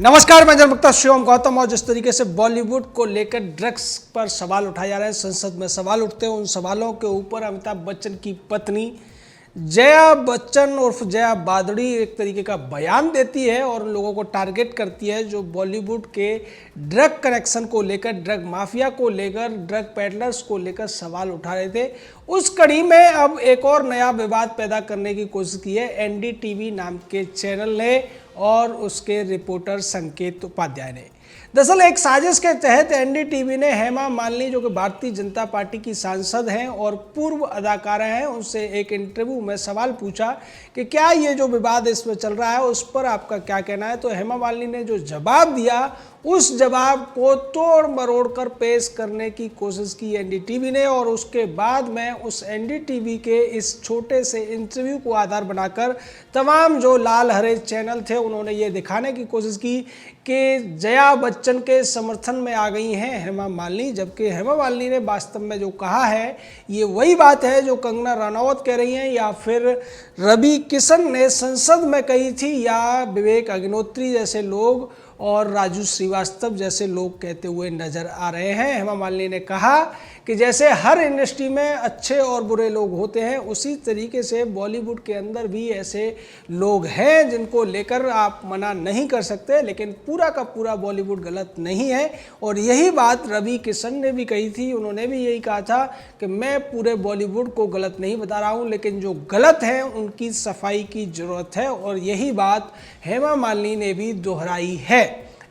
नमस्कार, मैं जनमुक्ता शिवम गौतम। और जिस तरीके से बॉलीवुड को लेकर ड्रग्स पर सवाल उठाए जा रहे हैं, संसद में सवाल उठते हैं, उन सवालों के ऊपर अमिताभ बच्चन की पत्नी जया बच्चन उर्फ जया बादड़ी एक तरीके का बयान देती है और उन लोगों को टारगेट करती है जो बॉलीवुड के ड्रग कनेक्शन को लेकर, ड्रग माफिया को लेकर, ड्रग पेडलर्स को लेकर सवाल उठा रहे थे। उस कड़ी में अब एक और नया विवाद पैदा करने की कोशिश की है एनडीटीवी नाम के चैनल ने और उसके रिपोर्टर संकेत उपाध्याय ने। दरअसल एक साजिश के तहत एनडीटीवी ने हेमा मालिनी, जो कि भारतीय जनता पार्टी की सांसद हैं और पूर्व अदाकारा हैं, उनसे एक इंटरव्यू में सवाल पूछा कि क्या ये जो विवाद इसमें चल रहा है उस पर आपका क्या कहना है। तो हेमा मालिनी ने जो जवाब दिया, उस जवाब को तोड़ मरोड़ कर पेश करने की कोशिश की एनडीटीवी ने। और उसके बाद में उस एनडीटीवी के इस छोटे से इंटरव्यू को आधार बनाकर तमाम जो लाल हरे चैनल थे उन्होंने ये दिखाने की कोशिश की कि जया बच्चन के समर्थन में आ गई हैं हेमा मालिनी। जबकि हेमा मालिनी ने वास्तव में जो कहा है ये वही बात है जो कंगना रनौत कह रही हैं या फिर रवि किशन ने संसद में कही थी या विवेक अग्निहोत्री जैसे लोग और राजू श्रीवास्तव जैसे लोग कहते हुए नजर आ रहे हैं। हेमा मालिनी ने कहा कि जैसे हर इंडस्ट्री में अच्छे और बुरे लोग होते हैं, उसी तरीके से बॉलीवुड के अंदर भी ऐसे लोग हैं जिनको लेकर आप मना नहीं कर सकते, लेकिन पूरा का पूरा बॉलीवुड गलत नहीं है। और यही बात रवि किशन ने भी कही थी। उन्होंने भी यही कहा था कि मैं पूरे बॉलीवुड को गलत नहीं बता रहा हूँ, लेकिन जो गलत हैं उनकी सफाई की जरूरत है। और यही बात हेमा मालिनी ने भी दोहराई है।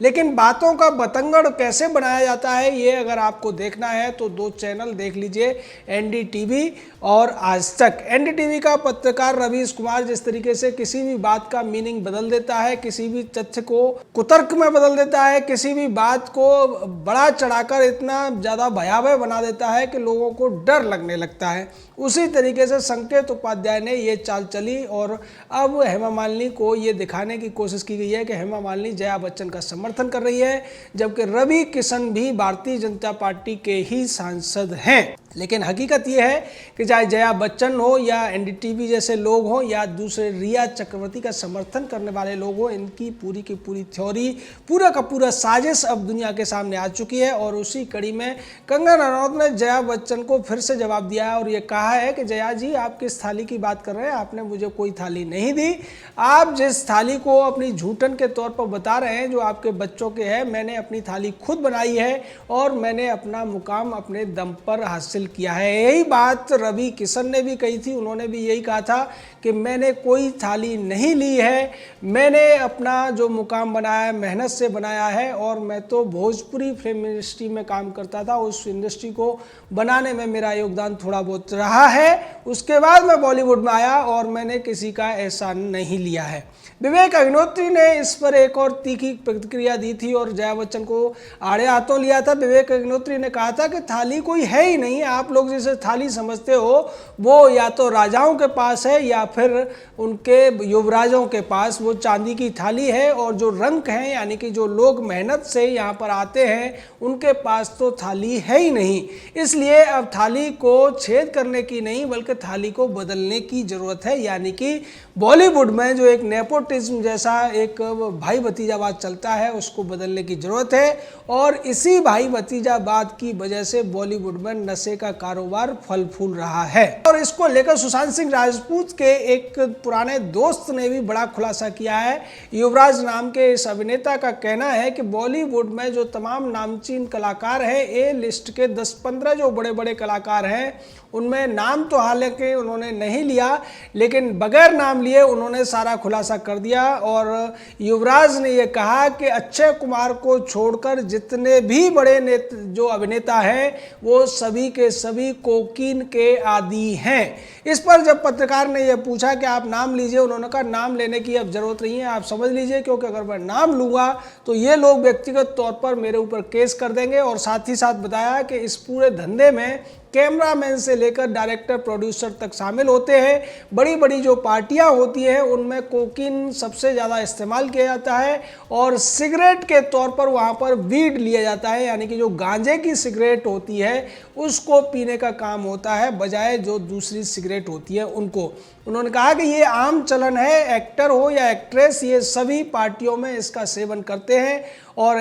लेकिन बातों का बतंगड़ कैसे बनाया जाता है ये अगर आपको देखना है तो दो चैनल देख लीजिए, एनडीटीवी और आज तक। एनडीटीवी का पत्रकार रवीश कुमार जिस तरीके से किसी भी बात का मीनिंग बदल देता है, किसी भी तथ्य को कुतर्क में बदल देता है, किसी भी बात को बड़ा चढ़ाकर इतना ज़्यादा भयावह बना देता है कि लोगों को डर लगने लगता है, उसी तरीके से संकेत उपाध्याय ने ये चाल चली। और अब हेमा मालिनी को ये दिखाने की कोशिश की गई है कि हेमा मालिनी जया बच्चन का समर्थन कर रही है, जबकि रवि किशन भी भारतीय जनता पार्टी के ही सांसद हैं। लेकिन हकीकत यह है कि चाहे जया बच्चन हो या एनडीटीवी जैसे लोग हों या दूसरे रिया चक्रवर्ती का समर्थन करने वाले लोग हों, इनकी पूरी की पूरी थ्योरी, पूरा का पूरा साजिश अब दुनिया के सामने आ चुकी है। और उसी कड़ी में कंगना रनौत ने जया बच्चन को फिर से जवाब दिया है और ये कहा है कि जया जी, आप किस थाली की बात कर रहे हैं? आपने मुझे कोई थाली नहीं दी। आप जिस थाली को अपनी झूठन के तौर पर बता रहे हैं जो आपके बच्चों के है, मैंने अपनी थाली खुद बनाई है और मैंने अपना मुकाम अपने दम पर हासिल किया है। यही बात रवि किशन ने भी कही थी। उन्होंने भी यही कहा था कि मैंने कोई थाली नहीं ली है, मैंने अपना जो मुकाम बनाया है मेहनत से बनाया है। और मैं तो भोजपुरी फिल्म इंडस्ट्री में काम करता था, उस इंडस्ट्री को बनाने में मेरा योगदान थोड़ा बहुत रहा है। उसके बाद मैं बॉलीवुड में आया और मैंने किसी का एहसान नहीं लिया है। विवेक अग्निहोत्री ने इस पर एक और तीखी प्रतिक्रिया दी थी और जया बच्चन को आड़े हाथों लिया था। विवेक अग्निहोत्री ने कहा था कि थाली कोई है ही नहीं, आप लोग जिसे थाली समझते हो वो या तो राजाओं के पास है या फिर उनके युवराजों के पास वो चांदी की थाली है। और जो रंक हैं यानी कि जो लोग मेहनत से यहाँ पर आते हैं उनके पास तो थाली है ही नहीं। इसलिए अब थाली को छेद करने की नहीं बल्कि थाली को बदलने की जरूरत है। यानी कि बॉलीवुड में जो एक नेपोटिज्म जैसा एक भाई भतीजावाद चलता है उसको बदलने की जरूरत है। और इसी भाई भतीजावाद की वजह से बॉलीवुड में नशे का कारोबार फल फूल रहा है। और इसको लेकर सुशांत सिंह राजपूत के एक पुराने दोस्त ने भी बड़ा खुलासा किया है। युवराज नाम के इस अभिनेता का कहना है कि बॉलीवुड में जो तमाम नामचीन कलाकार हैं, ए लिस्ट के 10-15 जो बड़े बड़े कलाकार हैं उनमें नाम तो हालांकि उन्होंने नहीं लिया, लेकिन बगैर नाम लिए उन्होंने सारा खुलासा कर दिया। और युवराज ने यह कहा कि अक्षय कुमार को छोड़कर जितने भी बड़े जो अभिनेता हैं वो सभी के सभी कोकीन के आदी हैं। इस पर जब पत्रकार ने यह पूछा कि आप नाम लीजिए, उन्होंने कहा नाम लेने की अब जरूरत नहीं है, आप समझ लीजिए, क्योंकि अगर मैं नाम लूँगा तो ये लोग व्यक्तिगत तौर पर मेरे ऊपर केस कर देंगे। और साथ ही साथ बताया कि इस पूरे धंधे में कैमरामैन से लेकर डायरेक्टर प्रोड्यूसर तक शामिल होते हैं। बड़ी बड़ी जो पार्टियां होती हैं उनमें कोकीन सबसे ज़्यादा इस्तेमाल किया जाता है और सिगरेट के तौर पर वहाँ पर वीड लिया जाता है, यानी कि जो गांजे की सिगरेट होती है उसको पीने का काम होता है, बजाय जो दूसरी सिगरेट होती है उनको। उन्होंने कहा कि ये आम चलन है, एक्टर हो या एक्ट्रेस ये सभी पार्टियों में इसका सेवन करते हैं। और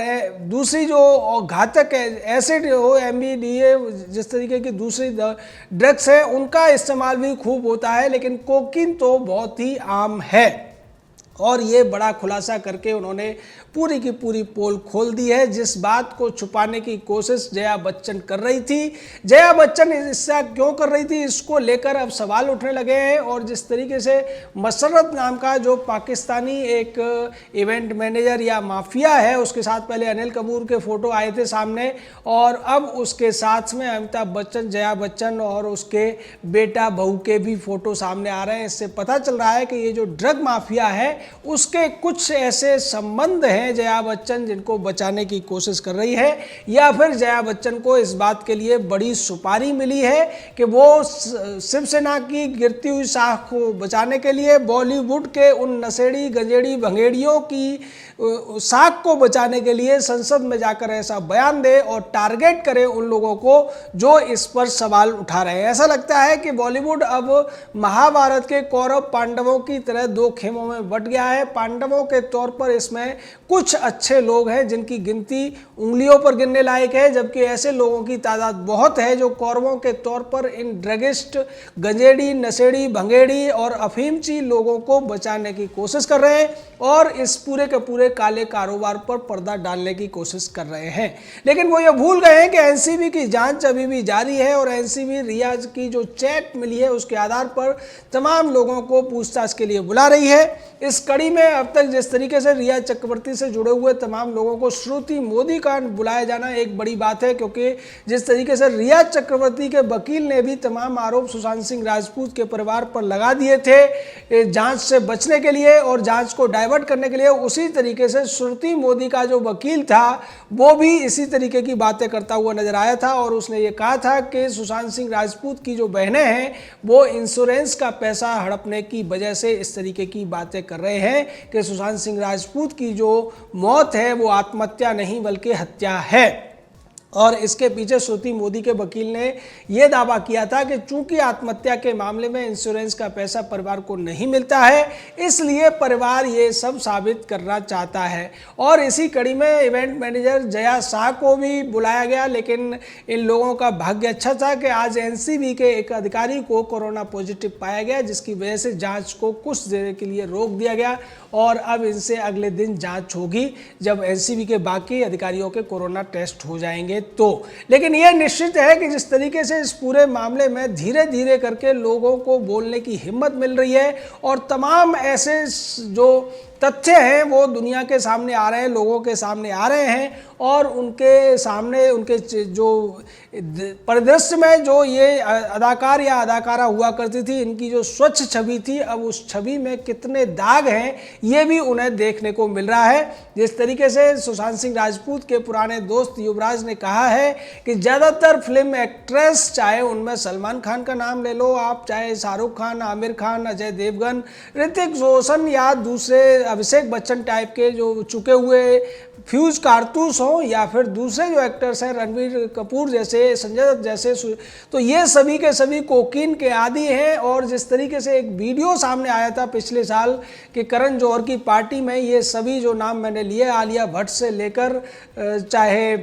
दूसरी जो घातक एसिड हो, एमडीडीए, जिस तरीके की दूसरी ड्रग्स है उनका इस्तेमाल भी खूब होता है, लेकिन कोकीन तो बहुत ही आम है। और ये बड़ा खुलासा करके उन्होंने पूरी की पूरी पोल खोल दी है, जिस बात को छुपाने की कोशिश जया बच्चन कर रही थी। जया बच्चन इससे क्यों कर रही थी, इसको लेकर अब सवाल उठने लगे हैं। और जिस तरीके से मसरत नाम का जो पाकिस्तानी एक इवेंट मैनेजर या माफिया है, उसके साथ पहले अनिल कपूर के फोटो आए थे सामने, और अब उसके साथ में अमिताभ बच्चन, जया बच्चन और उसके बेटा बहू के भी फोटो सामने आ रहे हैं। इससे पता चल रहा है कि ये जो ड्रग माफिया है उसके कुछ ऐसे संबंध हैं जया बच्चन जिनको बचाने की कोशिश कर रही है, या फिर जया बच्चन को इस बात के लिए बड़ी सुपारी मिली है कि वो शिवसेना की गिरती हुई शाख को बचाने के लिए बॉलीवुड के उन नशेड़ी गंजेड़ी भंगेड़ियों की शाख को बचाने के लिए संसद में जाकर ऐसा बयान दे और टारगेट करे उन लोगों को जो इस पर सवाल उठा रहे हैं। ऐसा लगता है कि बॉलीवुड अब महाभारत के कौरव पांडवों की तरह दो खेमों में बट गया है। पांडवों के तौर पर इसमें कुछ अच्छे लोग हैं जिनकी गिनती उंगलियों पर गिनने लायक है, जबकि ऐसे लोगों की तादाद बहुत है जो कौरवों के तौर पर इन ड्रगिस्ट, गंजेड़ी, नशेड़ी, भंगेड़ी और अफीमची लोगों को बचाने की कोशिश कर रहे हैं और इस पूरे के पूरे काले कारोबार पर पर्दा डालने की कोशिश कर रहे हैं। लेकिन वो ये भूल गए हैं कि एनसीबी की जांच अभी भी जारी है और एनसीबी रियाज की जो चैट मिली है उसके आधार पर तमाम लोगों को पूछताछ के लिए बुला रही है। इस कड़ी में अब तक जिस तरीके से रिया चक्रवर्ती से जुड़े हुए तमाम लोगों को श्रुति मोदी का बुलाया जाना एक बड़ी बात है, क्योंकि जिस तरीके से रिया चक्रवर्ती के वकील ने भी तमाम आरोप सुशांत सिंह राजपूत के परिवार पर लगा दिए थे जांच से बचने के लिए और जांच को डाइवर्ट करने के लिए, उसी तरीके से श्रुति मोदी का जो वकील था वो भी इसी तरीके की बातें करता हुआ नजर आया था और उसने ये कहा था कि सुशांत सिंह राजपूत की जो बहनें हैं वो इंश्योरेंस का पैसा हड़पने की वजह से इस तरीके की बातें कर रहे हैं कि सुशांत सिंह राजपूत की जो मौत है वो आत्महत्या नहीं बल्कि हत्या है। और इसके पीछे श्रुति मोदी के वकील ने यह दावा किया था कि चूंकि आत्महत्या के मामले में इंश्योरेंस का पैसा परिवार को नहीं मिलता है, इसलिए परिवार ये सब साबित करना चाहता है। और इसी कड़ी में इवेंट मैनेजर जया शाह को भी बुलाया गया, लेकिन इन लोगों का भाग्य अच्छा था कि आज एनसीबी के एक अधिकारी को कोरोना पॉजिटिव पाया गया, जिसकी वजह से जाँच को कुछ देर के लिए रोक दिया गया और अब इनसे अगले दिन जाँच होगी जब एनसीबी के बाकी अधिकारियों के कोरोना टेस्ट हो जाएंगे तो। लेकिन यह निश्चित है कि जिस तरीके से इस पूरे मामले में धीरे धीरे करके लोगों को बोलने की हिम्मत मिल रही है और तमाम ऐसे जो तथ्य हैं वो दुनिया के सामने आ रहे हैं, लोगों के सामने आ रहे हैं और उनके सामने उनके जो परिदृश्य में जो ये अदाकार या अदाकारा हुआ करती थी, इनकी जो स्वच्छ छवि थी, अब उस छवि में कितने दाग हैं ये भी उन्हें देखने को मिल रहा है। जिस तरीके से सुशांत सिंह राजपूत के पुराने दोस्त युवराज ने कहा है कि ज़्यादातर फिल्म एक्ट्रेस, चाहे उनमें सलमान खान का नाम ले लो आप, चाहे शाहरुख खान, आमिर खान, अजय देवगन, ऋतिक रोशन या दूसरे अभिषेक बच्चन टाइप के जो चुके हुए फ्यूज कारतूस हो, या फिर दूसरे जो एक्टर्स हैं रणवीर कपूर जैसे, संजय दत्त जैसे, तो ये सभी के सभी कोकीन के आदी हैं। और जिस तरीके से एक वीडियो सामने आया था पिछले साल कि करण जौहर की पार्टी में ये सभी जो नाम मैंने लिए, आलिया भट्ट से लेकर चाहे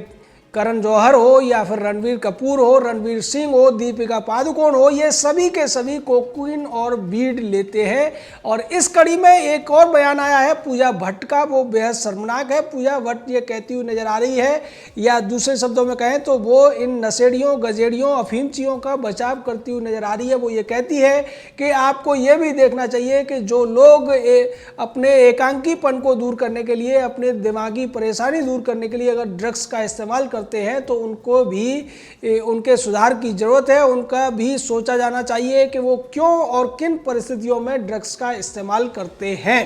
करण जौहर हो या फिर रणवीर कपूर हो, रणवीर सिंह हो, दीपिका पादुकोण हो, ये सभी के सभी कोकीन और बीड लेते हैं। और इस कड़ी में एक और बयान आया है पूजा भट्ट का, वो बेहद शर्मनाक है। पूजा भट्ट ये कहती हुई नजर आ रही है, या दूसरे शब्दों में कहें तो वो इन नशेड़ियों, गजेड़ियों, अफीमचियों का बचाव करती हुई नजर आ रही है। वो ये कहती है कि आपको ये भी देखना चाहिए कि जो लोग अपने एकांकीपन को दूर करने के लिए, अपने दिमागी परेशानी दूर करने के लिए अगर ड्रग्स का इस्तेमाल करते हैं तो उनको भी उनके सुधार की जरूरत है। उनका भी सोचा जाना चाहिए कि वो क्यों और किन परिस्थितियों में ड्रग्स का इस्तेमाल करते हैं।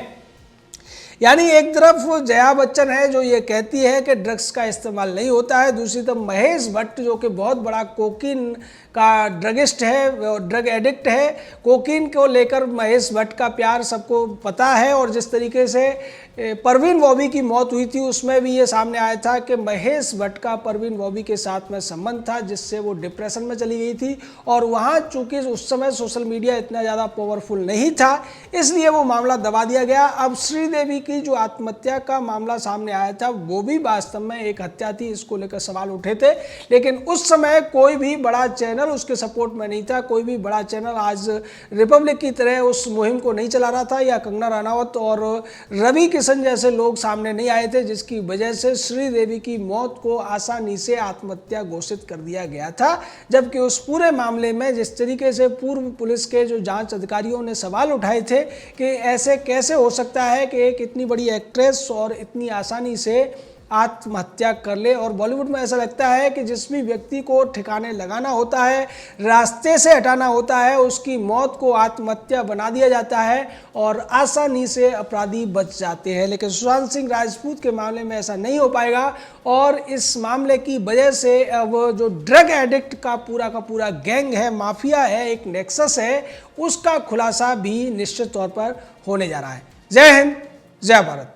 यानी एक तरफ जया बच्चन है जो ये कहती है कि ड्रग्स का इस्तेमाल नहीं होता है, दूसरी तरफ महेश भट्ट जो कि बहुत बड़ा कोकीन का ड्रगिस्ट है, ड्रग एडिक्ट है। कोकीन को लेकर महेश भट्ट का प्यार सबको पता है, और जिस तरीके से परवीन बॉबी की मौत हुई थी उसमें भी ये सामने आया था कि महेश भट्ट का परवीन बॉबी के साथ में संबंध था, जिससे वो डिप्रेशन में चली गई थी। और वहाँ चूंकि उस समय सोशल मीडिया इतना ज़्यादा पावरफुल नहीं था, इसलिए वो मामला दबा दिया गया। अब श्रीदेवी की जो आत्महत्या का मामला सामने आया था वो भी वास्तव में एक हत्या थी, इसको लेकर सवाल उठे थे, लेकिन उस समय कोई भी बड़ा चैनल उसके सपोर्ट में नहीं था। कोई भी बड़ा चैनल आज रिपब्लिक की तरह उस मुहिम को नहीं चला रहा था, या कंगना रनावत और रवि किशन जैसे लोग सामने नहीं आए थे, जिसकी वजह से श्रीदेवी की मौत को आसानी से आत्महत्या घोषित कर दिया गया था। जबकि उस पूरे मामले में जिस तरीके से पूर्व पुलिस के जो जांच अधिकारियों ने सवाल उठाए थे कि ऐसे कैसे हो सकता है कि एक इतनी बड़ी एक्ट्रेस और इतनी आसानी से आत्महत्या कर ले। और बॉलीवुड में ऐसा लगता है कि जिस भी व्यक्ति को ठिकाने लगाना होता है, रास्ते से हटाना होता है, उसकी मौत को आत्महत्या बना दिया जाता है और आसानी से अपराधी बच जाते हैं। लेकिन सुशांत सिंह राजपूत के मामले में ऐसा नहीं हो पाएगा, और इस मामले की वजह से अब जो ड्रग एडिक्ट का पूरा गैंग है, माफिया है, एक नेक्सस है, उसका खुलासा भी निश्चित तौर पर होने जा रहा है। जय हिंद, जय भारत।